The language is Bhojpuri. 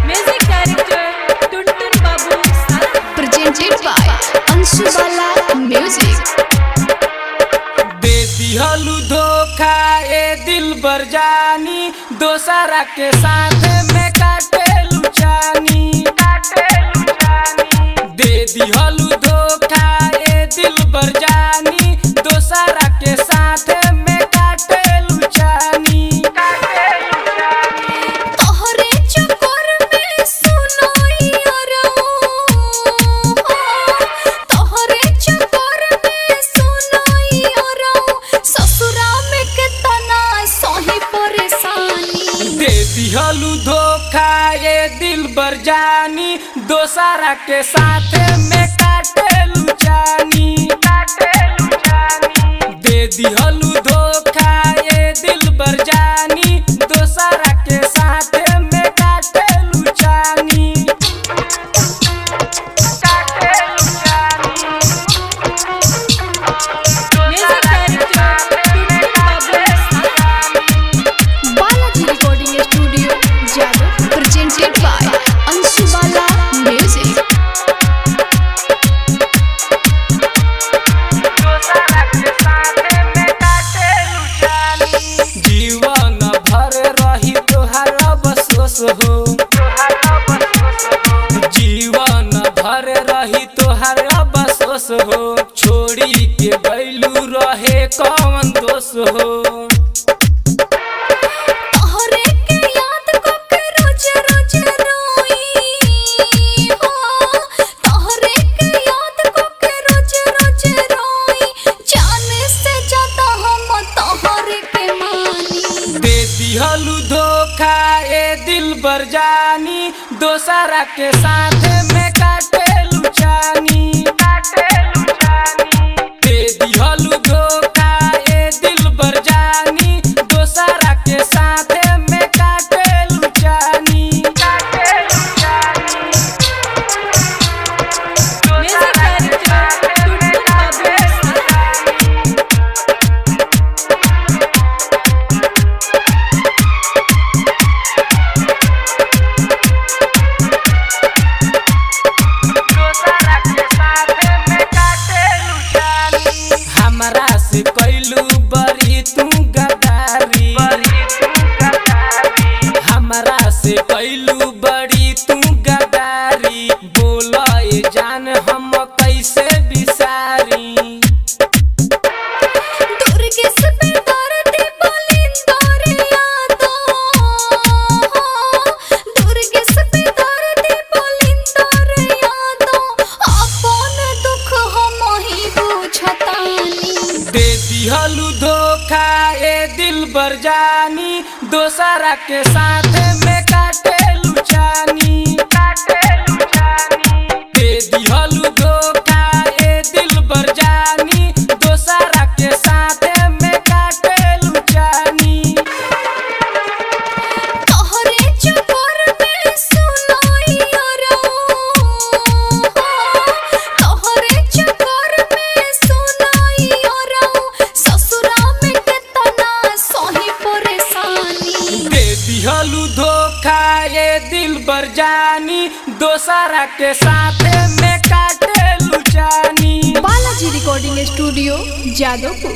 Music director Tuntun Babu Sala. Presented by Anshubala Music. दे दिहलु धोखा ए दिल बर जानी, दोसरा के साथ में काटेलु जानी। दे दिहलु धोखा ए दिल बर जानी, दोसरा के साथ में काटेलु जानी। तोहरे चक्कर में सुनाई अरौ, तोहरे चक्कर में सुनाई अरौ, ससुरा में कितना सही परेशानी। दे दिहलु धोखा ए दिल बर जानी, दोसरा के साथ में काटेलु जानी। दे दिहलु धोखा ए दिल बर जानी, दोसरा के साथ में काटेलु जानी। Music director Tuntun Babu Sala. Balaji Recording Studio, Jadavpur. Presented by Anshubala Music. जीवन भर रही तोहार अफसोस हो, जीवन भर रही तोहार अफसोस हो, छोड़ी के गइलू रहे कौन दोष हो। तोहरे के याद करके रोज रोज रोई हो, तोहरे के याद करके रोज रोज रोई, जाने से ज्यादा हम तोहरे के मानी। दे दिहलु धोखा ए दिल बर जानी, दोसरा के साथ में काटेलु जानी। दे दिहलु धोखा ए दिल बर जानी, दोसरा के साथ में काटेलु जानी। Music director Tuntun Babu Sala. हमरा से कैलू बड़ी तू गद्दारी, हमरा से कैलू बड़ी तू गद्दारी, बोला ए जान हम कैसे बिसारी। दुर्गे से बेदर्दी बोलिंदर यादो, दुर्गे से बेदर्दी बोलिंदर यादो, अपन दुख हम ही बुझतानी। दे दिहलु धोखा ए दिल बर जानी, दोसरा के साथ में काटेलु जानी। दे दिहलु धोखा ए दिल बर जानी, दोसरा के साथ में काटेलु जानी। तोहरे चक्कर में सुनाई अरौ, तोहरे चक्कर में सुनाई अरौ, ससुरा में कितना सही परेशानी। दे दिहलु धोखा ए दिल बर जानी, दोसरा के साथ में काटेलु जानी। Balaji recording studio, Jadavpur.